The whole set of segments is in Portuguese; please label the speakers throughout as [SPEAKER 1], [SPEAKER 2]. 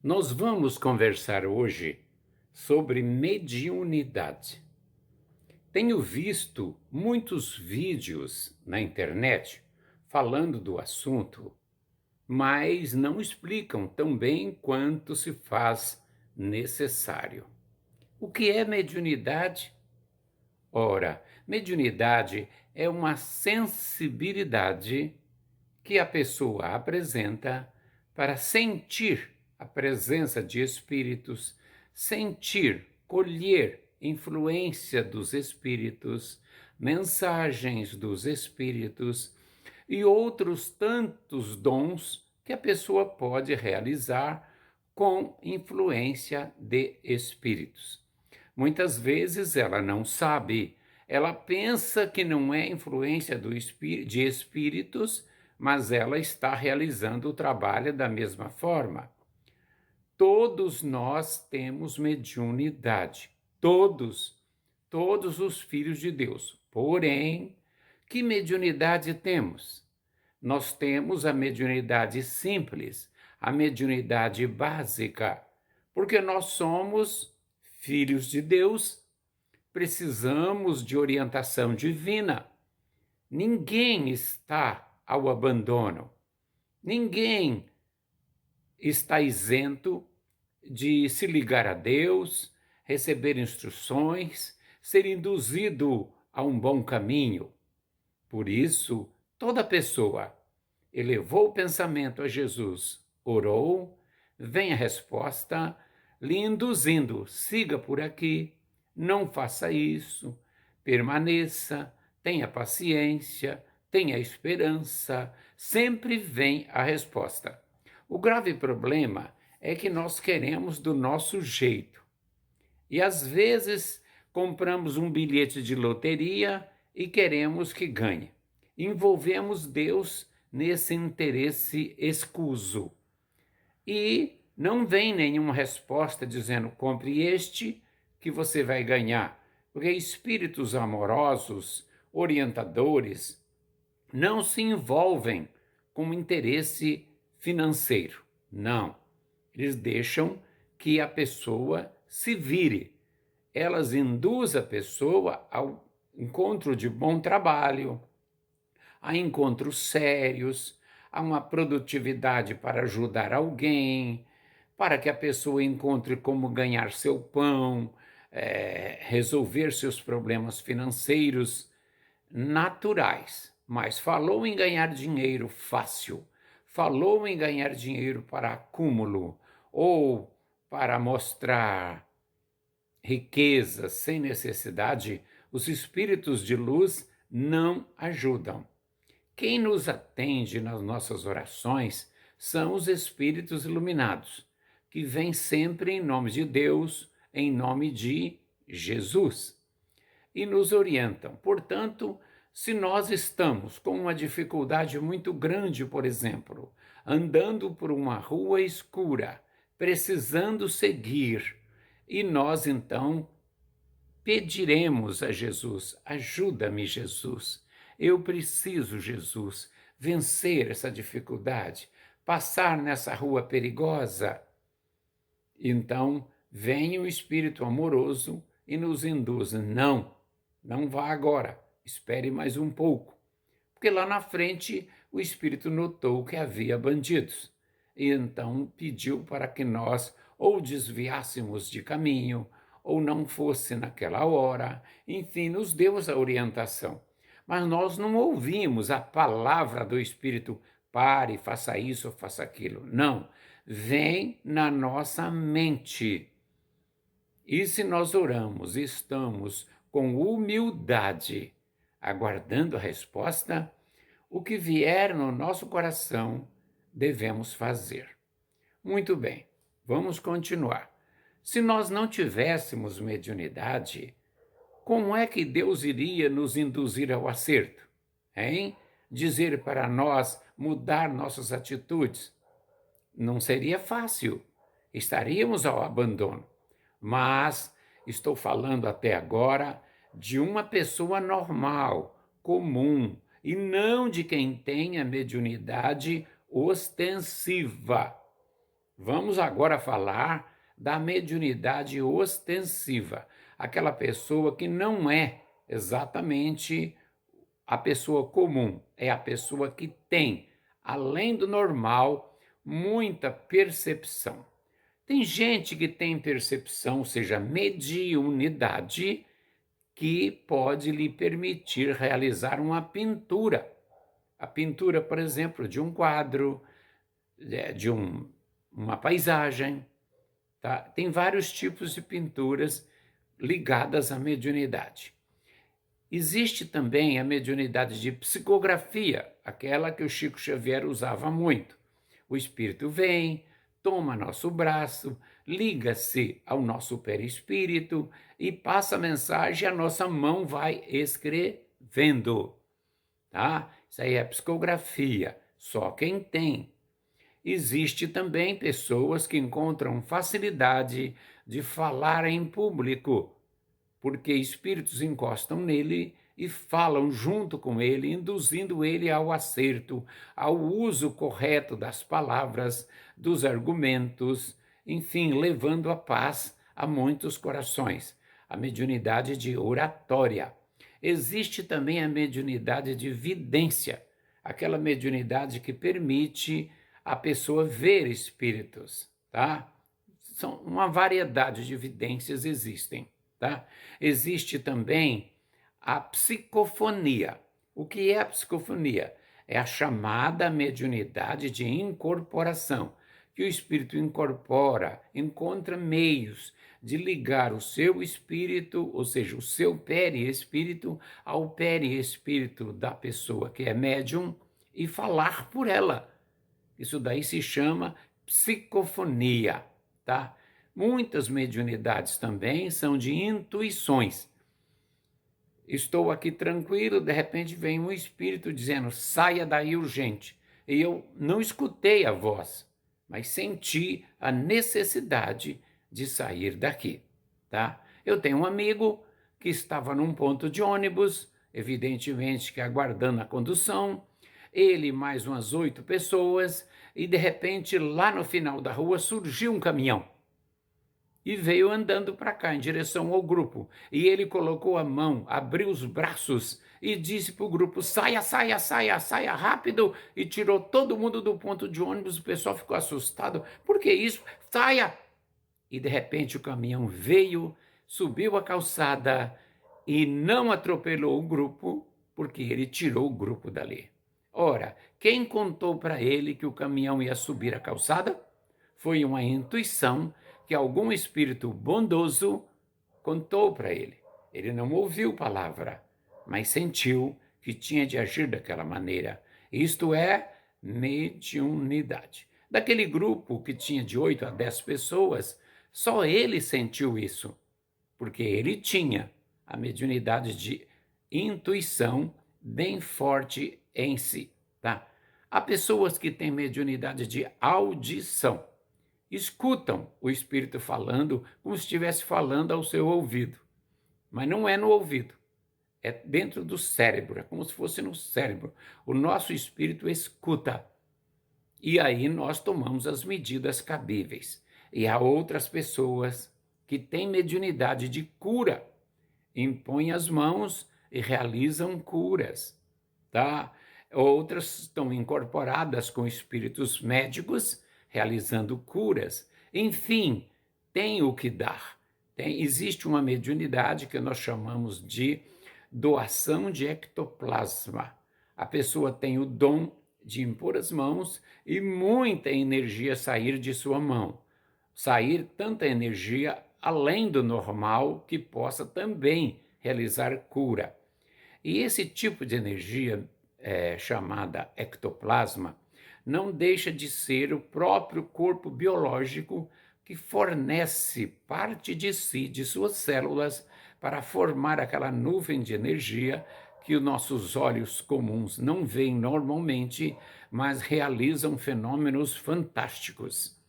[SPEAKER 1] Nós vamos conversar hoje sobre mediunidade. Tenho visto muitos vídeos na internet falando do assunto, mas não explicam tão bem quanto se faz necessário. O que é mediunidade? Ora, mediunidade é uma sensibilidade que a pessoa apresenta para sentir a presença de espíritos, sentir, colher influência dos espíritos, mensagens dos espíritos e outros tantos dons que a pessoa pode realizar com influência de espíritos. Muitas vezes ela não sabe, ela pensa que não é influência de espíritos, mas ela está realizando o trabalho da mesma forma. Todos nós temos mediunidade, todos os filhos de Deus. Porém, que mediunidade temos? Nós temos a mediunidade simples, a mediunidade básica, porque nós somos filhos de Deus, precisamos de orientação divina. Ninguém está ao abandono, ninguém está isento de se ligar a Deus, receber instruções, ser induzido a um bom caminho. Por isso, toda pessoa elevou o pensamento a Jesus, orou, vem a resposta, lhe induzindo: siga por aqui, não faça isso, permaneça, tenha paciência, tenha esperança. Sempre vem a resposta. O grave problema é que nós queremos do nosso jeito. E às vezes compramos um bilhete de loteria e queremos que ganhe. Envolvemos Deus nesse interesse escuso. E não vem nenhuma resposta dizendo: compre este que você vai ganhar. Porque espíritos amorosos, orientadores, não se envolvem com interesse financeiro. Não. Eles deixam que a pessoa se vire. Elas induzem a pessoa ao encontro de bom trabalho, a encontros sérios, a uma produtividade para ajudar alguém, para que a pessoa encontre como ganhar seu pão, resolver seus problemas financeiros naturais. Mas falou em ganhar dinheiro fácil, falou em ganhar dinheiro para acúmulo ou para mostrar riqueza sem necessidade, os espíritos de luz não ajudam. Quem nos atende nas nossas orações são os espíritos iluminados, que vêm sempre em nome de Deus, em nome de Jesus, e nos orientam. Portanto, se nós estamos com uma dificuldade muito grande, por exemplo, andando por uma rua escura, precisando seguir, e nós então pediremos a Jesus: ajuda-me, Jesus. Eu preciso, Jesus, vencer essa dificuldade, passar nessa rua perigosa. Então, vem o Espírito amoroso e nos induz: não vá agora, espere mais um pouco. Porque lá na frente o Espírito notou que havia bandidos e então pediu para que nós ou desviássemos de caminho ou não fosse naquela hora, enfim, nos deu a orientação. Mas nós não ouvimos a palavra do Espírito: pare, faça isso ou faça aquilo. Não, vem na nossa mente. E se nós oramos e estamos com humildade, aguardando a resposta, o que vier no nosso coração, devemos fazer. Muito bem, vamos continuar. Se nós não tivéssemos mediunidade, como é que Deus iria nos induzir ao acerto? Hein? Dizer para nós mudar nossas atitudes? Não seria fácil. Estaríamos ao abandono. Mas estou falando até agora de uma pessoa normal, comum, e não de quem tenha mediunidade ostensiva. Vamos agora falar da mediunidade ostensiva, aquela pessoa que não é exatamente a pessoa comum, é a pessoa que tem, além do normal, muita percepção. Tem gente que tem percepção, ou seja, mediunidade, que pode lhe permitir realizar uma pintura. A pintura, por exemplo, de um quadro, uma paisagem. Tá? Tem vários tipos de pinturas ligadas à mediunidade. Existe também a mediunidade de psicografia, aquela que o Chico Xavier usava muito. O espírito vem, toma nosso braço, liga-se ao nosso perispírito e passa a mensagem e a nossa mão vai escrevendo. Tá? Isso aí é psicografia, só quem tem. Existe também pessoas que encontram facilidade de falar em público, porque espíritos encostam nele e falam junto com ele, induzindo ele ao acerto, ao uso correto das palavras, dos argumentos, enfim, levando a paz a muitos corações. A mediunidade de oratória. Existe também a mediunidade de vidência, aquela mediunidade que permite a pessoa ver espíritos, tá? São uma variedade de evidências existem, tá? Existe também a psicofonia. O que é a psicofonia? É a chamada mediunidade de incorporação, que o espírito incorpora, encontra meios de ligar o seu espírito, ou seja, o seu perispírito, ao perispírito da pessoa que é médium e falar por ela. Isso daí se chama psicofonia, tá? Muitas mediunidades também são de intuições. Estou aqui tranquilo, de repente vem um espírito dizendo, saia daí urgente. E eu não escutei a voz, mas senti a necessidade de sair daqui, tá? Eu tenho um amigo que estava num ponto de ônibus, evidentemente que aguardando a condução, ele e mais umas 8 pessoas, e de repente lá no final da rua surgiu um caminhão e veio andando para cá, em direção ao grupo. E ele colocou a mão, abriu os braços e disse para o grupo, saia, saia, saia, saia rápido, e tirou todo mundo do ponto de ônibus. O pessoal ficou assustado, por que isso? Saia! E de repente o caminhão veio, subiu a calçada e não atropelou o grupo, porque ele tirou o grupo dali. Ora, quem contou para ele que o caminhão ia subir a calçada? Foi uma intuição que algum espírito bondoso contou para ele. Ele não ouviu palavra, mas sentiu que tinha de agir daquela maneira. Isto é mediunidade. Daquele grupo que tinha de 8 a 10 pessoas, só ele sentiu isso, porque ele tinha a mediunidade de intuição bem forte em si, tá? Há pessoas que têm mediunidade de audição. Escutam o espírito falando como se estivesse falando ao seu ouvido. Mas não é no ouvido, é dentro do cérebro, é como se fosse no cérebro. O nosso espírito escuta. E aí nós tomamos as medidas cabíveis. E há outras pessoas que têm mediunidade de cura, impõem as mãos e realizam curas, tá? Outras estão incorporadas com espíritos médicos, realizando curas. Enfim, tem o que dar. Existe uma mediunidade que nós chamamos de doação de ectoplasma. A pessoa tem o dom de impor as mãos e muita energia sair de sua mão. Sair tanta energia além do normal que possa também realizar cura. E esse tipo de energia, chamada ectoplasma, não deixa de ser o próprio corpo biológico que fornece parte de si, de suas células, para formar aquela nuvem de energia que os nossos olhos comuns não veem normalmente, mas realizam fenômenos fantásticos.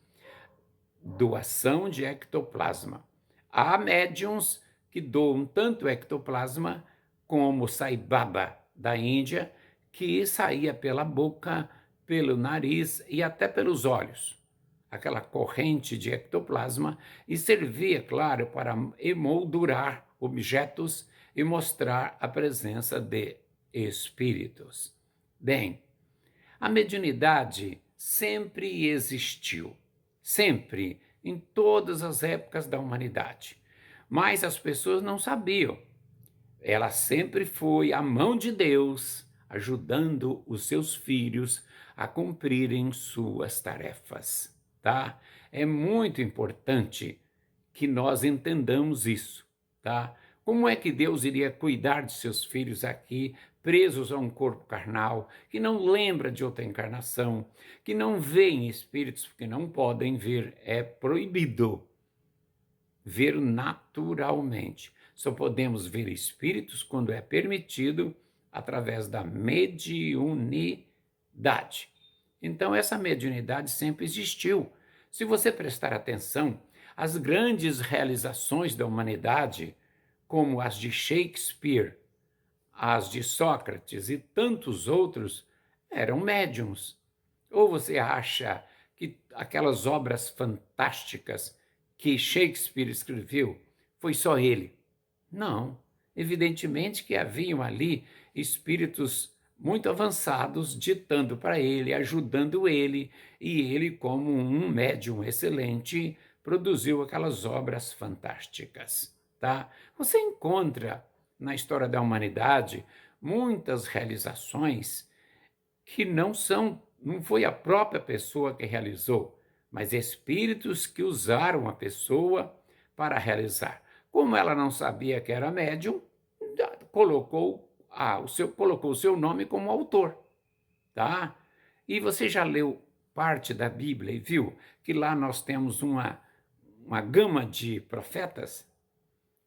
[SPEAKER 1] Doação de ectoplasma. Há médiums que doam tanto ectoplasma como Sai Baba da Índia, que saía pela boca, pelo nariz e até pelos olhos. aquela corrente de ectoplasma e servia, claro, para emoldurar objetos e mostrar a presença de espíritos. Bem, a mediunidade sempre existiu, sempre, em todas as épocas da humanidade. Mas as pessoas não sabiam. Ela sempre foi a mão de Deus ajudando os seus filhos a cumprirem suas tarefas, tá? É muito importante que nós entendamos isso, tá? Como é que Deus iria cuidar de seus filhos aqui, presos a um corpo carnal, que não lembra de outra encarnação, que não vêem espíritos, porque não podem ver, é proibido ver naturalmente. Só podemos ver espíritos quando é permitido através da mediunidade. Então, essa mediunidade sempre existiu. Se você prestar atenção, as grandes realizações da humanidade, como as de Shakespeare, as de Sócrates e tantos outros, eram médiums. Ou você acha que aquelas obras fantásticas que Shakespeare escreveu foi só ele? Não. Evidentemente que haviam ali espíritos muito avançados ditando para ele, ajudando ele, e ele, como um médium excelente, produziu aquelas obras fantásticas, tá? Você encontra na história da humanidade muitas realizações que não foi a própria pessoa que realizou, mas espíritos que usaram a pessoa para realizar. Como ela não sabia que era médium, colocou o seu nome como autor, tá? E você já leu parte da Bíblia e viu que lá nós temos uma gama de profetas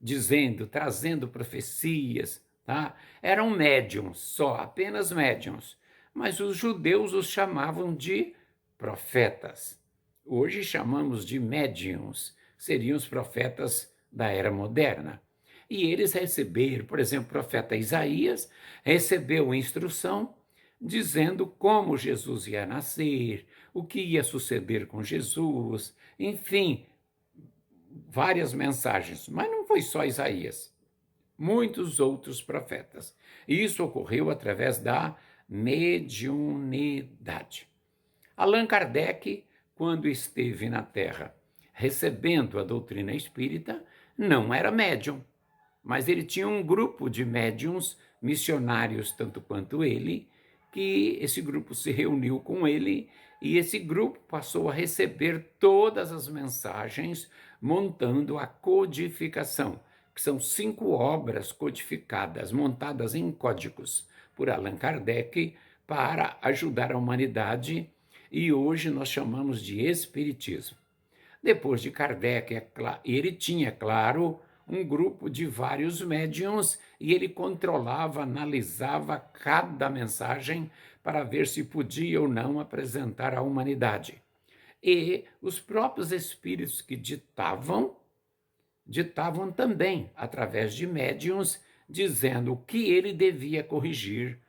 [SPEAKER 1] dizendo, trazendo profecias, tá? Eram médiums só, apenas médiums, mas os judeus os chamavam de profetas. Hoje chamamos de médiums, seriam os profetas da era moderna. E eles receberam, por exemplo, o profeta Isaías recebeu instrução dizendo como Jesus ia nascer, o que ia suceder com Jesus, enfim, várias mensagens. Mas não foi só Isaías, muitos outros profetas. E isso ocorreu através da mediunidade. Allan Kardec, quando esteve na Terra recebendo a doutrina espírita, não era médium, mas ele tinha um grupo de médiums missionários, tanto quanto ele, que esse grupo se reuniu com ele e esse grupo passou a receber todas as mensagens, montando a codificação, que são 5 obras codificadas, montadas em códigos por Allan Kardec para ajudar a humanidade, e hoje nós chamamos de Espiritismo. Depois de Kardec, ele tinha, claro, um grupo de vários médiums e ele controlava, analisava cada mensagem para ver se podia ou não apresentar à humanidade. E os próprios espíritos que ditavam também através de médiums, dizendo o que ele devia corrigir,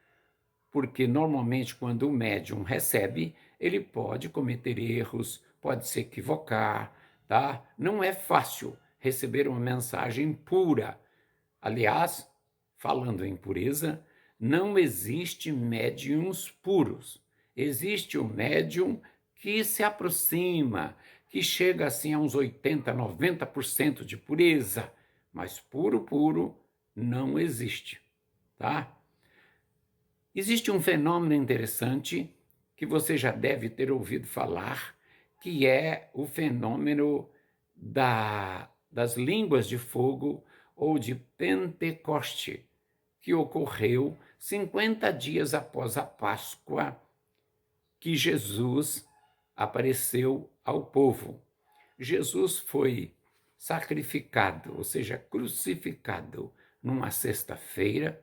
[SPEAKER 1] porque normalmente quando o médium recebe, ele pode cometer erros, pode se equivocar, tá? Não é fácil receber uma mensagem pura. Aliás, falando em pureza, não existe médiums puros. Existe o médium que se aproxima, que chega assim a uns 80, 90% de pureza, mas puro não existe, tá? Existe um fenômeno interessante que você já deve ter ouvido falar, que é o fenômeno das línguas de fogo ou de Pentecoste, que ocorreu 50 dias após a Páscoa, que Jesus apareceu ao povo. Jesus foi sacrificado, ou seja, crucificado, numa sexta-feira.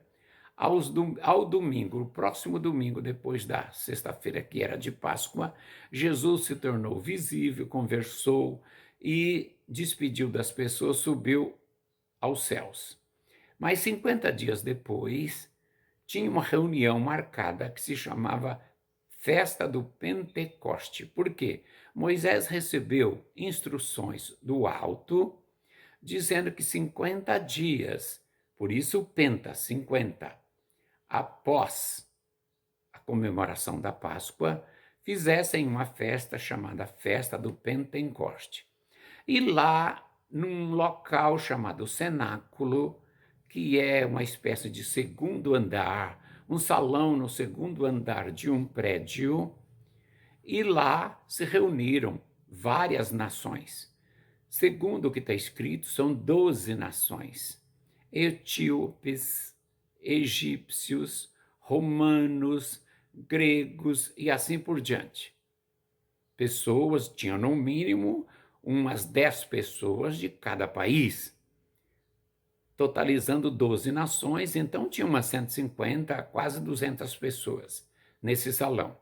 [SPEAKER 1] Ao domingo, o próximo domingo, depois da sexta-feira, que era de Páscoa, Jesus se tornou visível, conversou e despediu das pessoas, subiu aos céus. Mas 50 dias depois, tinha uma reunião marcada que se chamava festa do Pentecoste. Por quê? Moisés recebeu instruções do alto, dizendo que 50 dias, por isso o Penta, 50, após a comemoração da Páscoa, fizessem uma festa chamada Festa do Pentecoste. E lá, num local chamado Cenáculo, que é uma espécie de segundo andar, um salão no segundo andar de um prédio, e lá se reuniram várias nações. Segundo o que está escrito, são 12 nações: etíopes, egípcios, romanos, gregos e assim por diante. Pessoas, tinham no mínimo umas 10 pessoas de cada país, totalizando 12 nações, então tinha umas 150, quase 200 pessoas nesse salão.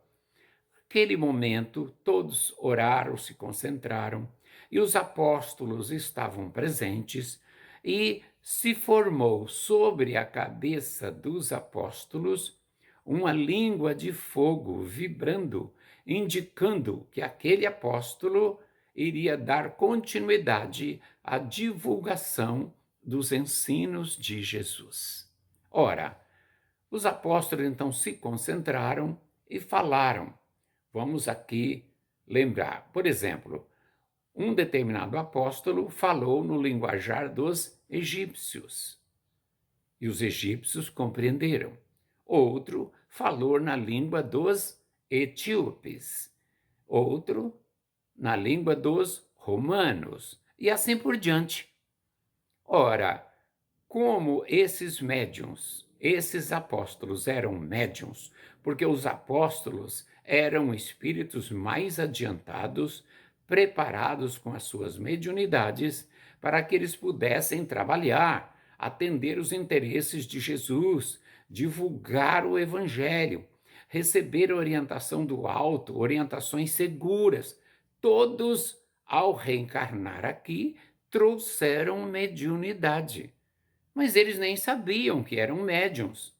[SPEAKER 1] Naquele momento, todos oraram, se concentraram, e os apóstolos estavam presentes, e se formou sobre a cabeça dos apóstolos uma língua de fogo vibrando, indicando que aquele apóstolo iria dar continuidade à divulgação dos ensinos de Jesus. Ora, os apóstolos então se concentraram e falaram. Vamos aqui lembrar, por exemplo, um determinado apóstolo falou no linguajar dos egípcios, e os egípcios compreenderam. Outro falou na língua dos etíopes, outro na língua dos romanos, e assim por diante. Ora, como esses médiuns, esses apóstolos eram médiuns, porque os apóstolos eram espíritos mais adiantados, preparados com as suas mediunidades, para que eles pudessem trabalhar, atender os interesses de Jesus, divulgar o Evangelho, receber orientação do alto, orientações seguras. Todos, ao reencarnar aqui, trouxeram mediunidade. Mas eles nem sabiam que eram médiuns.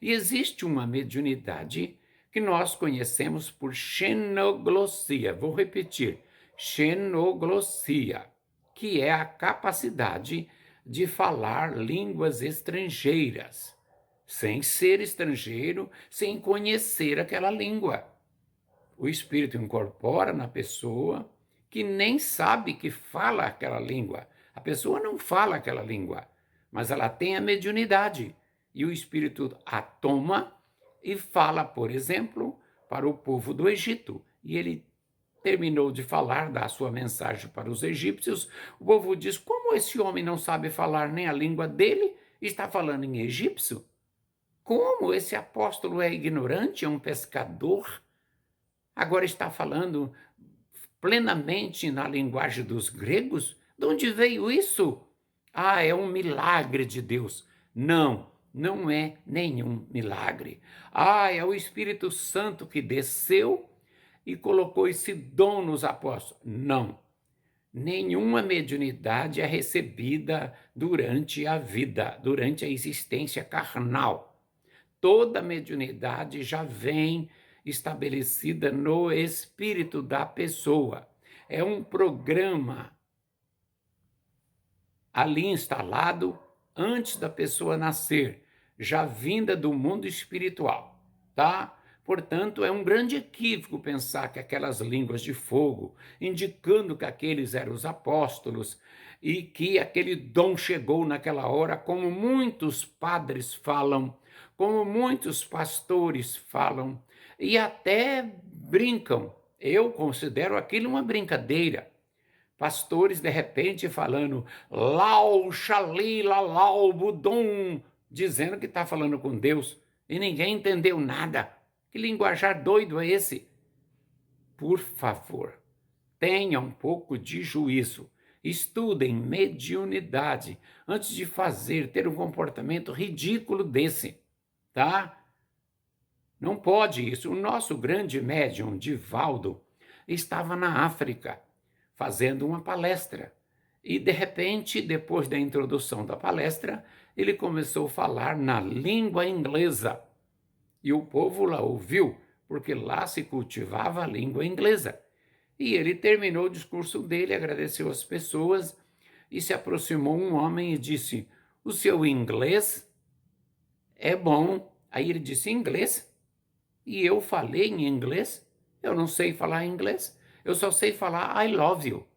[SPEAKER 1] E existe uma mediunidade que nós conhecemos por xenoglossia. Vou repetir, xenoglossia, que é a capacidade de falar línguas estrangeiras, sem ser estrangeiro, sem conhecer aquela língua. O espírito incorpora na pessoa que nem sabe que fala aquela língua. A pessoa não fala aquela língua, mas ela tem a mediunidade. E o espírito a toma e fala, por exemplo, para o povo do Egito. E ele terminou de falar, dar a sua mensagem para os egípcios. O povo diz: como esse homem não sabe falar nem a língua dele, está falando em egípcio? Como esse apóstolo é ignorante, é um pescador? Agora está falando plenamente na linguagem dos gregos? De onde veio isso? Ah, é um milagre de Deus. Não, não é nenhum milagre. Ah, é o Espírito Santo que desceu e colocou esse dom nos apóstolos. Não. Nenhuma mediunidade é recebida durante a vida, durante a existência carnal. Toda mediunidade já vem estabelecida no espírito da pessoa. É um programa ali instalado antes da pessoa nascer, já vinda do mundo espiritual, tá? Portanto, é um grande equívoco pensar que aquelas línguas de fogo, indicando que aqueles eram os apóstolos e que aquele dom chegou naquela hora, como muitos padres falam, como muitos pastores falam, e até brincam. Eu considero aquilo uma brincadeira. Pastores, de repente, falando Lau, Xalila, Lau, Budum, dizendo que está falando com Deus, e ninguém entendeu nada. Que linguajar doido é esse? Por favor, tenha um pouco de juízo. Estudem mediunidade antes de ter um comportamento ridículo desse, tá? Não pode isso. O nosso grande médium, Divaldo, estava na África fazendo uma palestra. E, de repente, depois da introdução da palestra, ele começou a falar na língua inglesa. E o povo lá ouviu, porque lá se cultivava a língua inglesa. E ele terminou o discurso dele, agradeceu as pessoas e se aproximou um homem e disse: "O seu inglês é bom." Aí ele disse: "Inglês? E eu falei em inglês? Eu não sei falar inglês. Eu só sei falar I love you."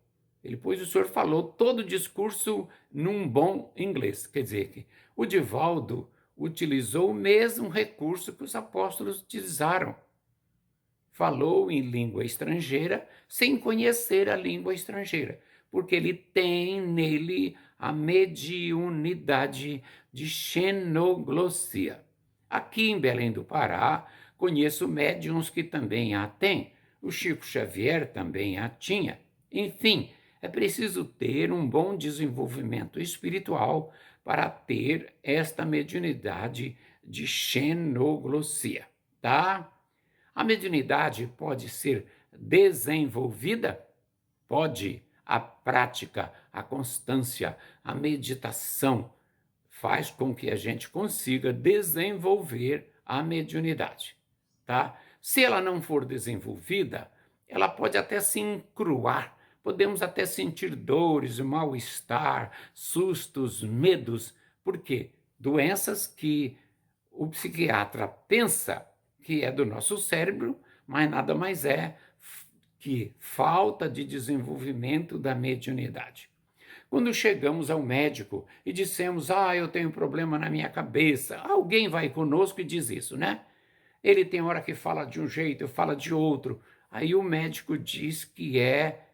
[SPEAKER 1] Ele, pois o senhor falou todo o discurso num bom inglês. Quer dizer que o Divaldo utilizou o mesmo recurso que os apóstolos utilizaram. Falou em língua estrangeira sem conhecer a língua estrangeira, porque ele tem nele a mediunidade de xenoglossia. Aqui em Belém do Pará, conheço médiuns que também a têm. O Chico Xavier também a tinha. Enfim, é preciso ter um bom desenvolvimento espiritual para ter esta mediunidade de xenoglossia, tá? A mediunidade pode ser desenvolvida? Pode. A prática, a constância, a meditação faz com que a gente consiga desenvolver a mediunidade, tá? Se ela não for desenvolvida, ela pode até se encruar, podemos até sentir dores, mal-estar, sustos, medos. Por quê? Doenças que o psiquiatra pensa que é do nosso cérebro, mas nada mais é que falta de desenvolvimento da mediunidade. Quando chegamos ao médico e dissemos: eu tenho um problema na minha cabeça, alguém vai conosco e diz isso, né? Ele tem hora que fala de um jeito, fala de outro. Aí o médico diz que é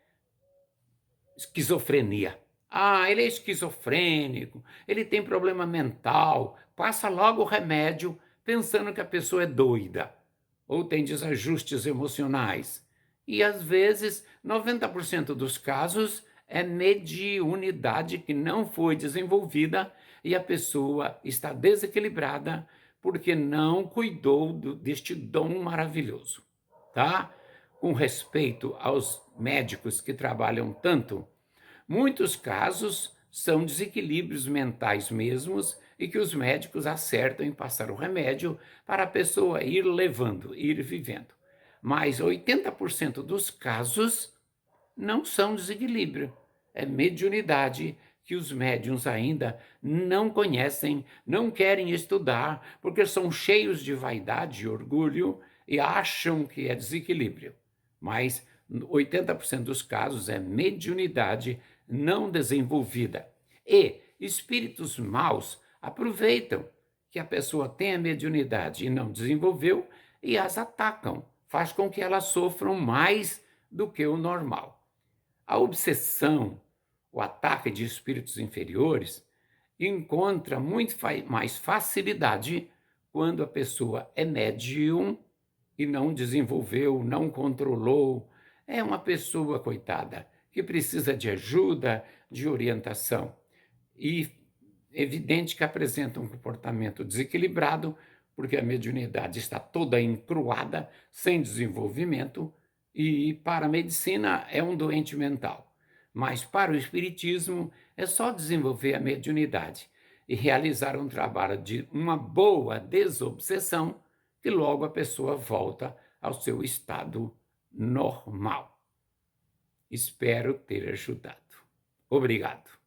[SPEAKER 1] esquizofrenia. Ele é esquizofrênico, ele tem problema mental, passa logo o remédio pensando que a pessoa é doida ou tem desajustes emocionais. E às vezes, 90% dos casos é mediunidade que não foi desenvolvida e a pessoa está desequilibrada porque não cuidou deste dom maravilhoso, tá? Com respeito aos médicos que trabalham tanto, muitos casos são desequilíbrios mentais mesmos e que os médicos acertam em passar o remédio para a pessoa ir levando, ir vivendo. Mas 80% dos casos não são desequilíbrio, é mediunidade que os médiuns ainda não conhecem, não querem estudar, porque são cheios de vaidade e orgulho e acham que é desequilíbrio. Mas 80% dos casos é mediunidade não desenvolvida. E espíritos maus aproveitam que a pessoa tem a mediunidade e não desenvolveu e as atacam, faz com que elas sofram mais do que o normal. A obsessão, o ataque de espíritos inferiores, encontra muito mais facilidade quando a pessoa é médium e não desenvolveu, não controlou. É uma pessoa, coitada, que precisa de ajuda, de orientação. E evidente que apresenta um comportamento desequilibrado, porque a mediunidade está toda encruada, sem desenvolvimento, e para a medicina é um doente mental. Mas para o espiritismo é só desenvolver a mediunidade e realizar um trabalho de uma boa desobsessão, que logo a pessoa volta ao seu estado normal. Espero ter ajudado. Obrigado.